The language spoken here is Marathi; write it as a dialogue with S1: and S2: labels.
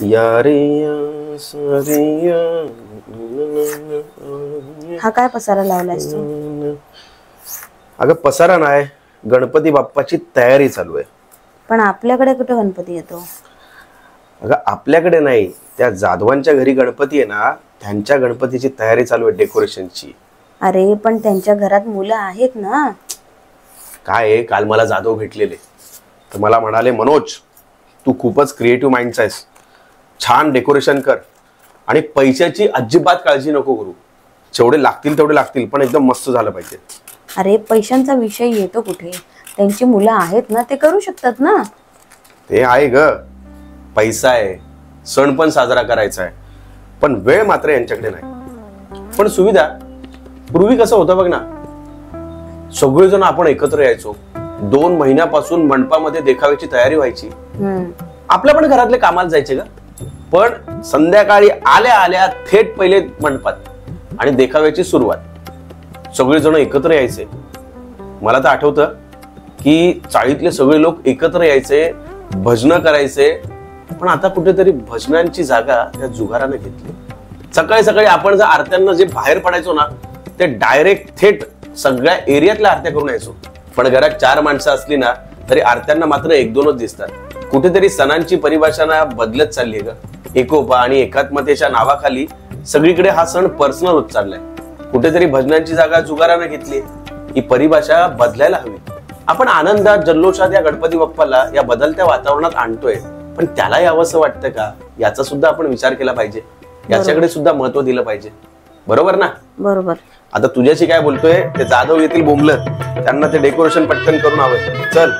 S1: यारिया सारिया.
S2: हा काय पसारा लावलायस तू?
S1: अगं पसारा नाही, गणपती बाप्पाची तयारी चालू आहे.
S2: पण आपल्याकडे कुठे गणपती येतो?
S1: अगं आपल्याकडे नाही, त्या जाधवांच्या घरी गणपती आहे ना, त्यांच्या गणपतीची तयारी चालू आहे, डेकोरेशनची.
S2: अरे पण त्यांच्या घरात मुलं आहेत ना.
S1: काय आहे, काल मला जाधव भेटलेले तर मला म्हणाले, मनोज तू खूपच क्रिएटिव्ह माइंडचा आहेस, छान डेकोरेशन कर आणि पैशाची अजिबात काळजी नको करू, जेवढे लागतील तेवढे लागतील पण एकदम मस्त झालं पाहिजे.
S2: अरे पैशांचा विषय येतो कुठे? त्यांची मुलं आहेत ना, ते करू शकतात ना.
S1: ते आहे ग, पैसा आहे, सण पण साजरा करायचा आहे, पण वेळ मात्र यांच्याकडे नाही. पण सुविधा पूर्वी कसं होतं बघ ना, सगळेजण आपण एकत्र यायचो, 2 महिन्यापासून मंडपामध्ये देखाव्याची तयारी व्हायची. आपल्या पण घरातले कामाला जायचे ग, पण संध्याकाळी आल्या आल्या थेट पहिले मंडपात आणि देखाव्याची सुरुवात. सगळेजण एकत्र यायचे. मला तर आठवतं की चाळीतले सगळे लोक एकत्र यायचे, भजनं करायचे. पण आता कुठेतरी भजनांची जागा त्या जुगाराने घेतली. सकाळी सकाळी आपण जर आरत्यांना जे बाहेर पडायचो ना, ते डायरेक्ट थेट सगळ्या एरियातल्या आरत्या करून यायचो. पण घरात 4 माणसं असली ना तरी आरत्यांना मात्र 1-2च दिसतात. कुठेतरी सणांची परिभाषा ना बदलत चालली आहे ग. एकोपा आणि एकात्मतेच्या नावाखाली सगळीकडे हा सण पर्सनल होत चाललाय. कुठेतरी भजनांची जागा जुगाराने घेतली. ही परिभाषा बदलायला हवी. आपण आनंदात जल्लोषात या गणपती बाप्पाला या बदलत्या वातावरणात आणतोय, पण त्याला यावंसं वाटतं का, याचा सुद्धा आपण विचार केला पाहिजे. याच्याकडे सुद्धा महत्व दिलं पाहिजे. बरोबर ना?
S2: बरोबर.
S1: आता तुझ्याशी काय बोलतोय, ते जाधव येतील बोंबलत, त्यांना ते डेकोरेशन पटकन करून हवंय. चल.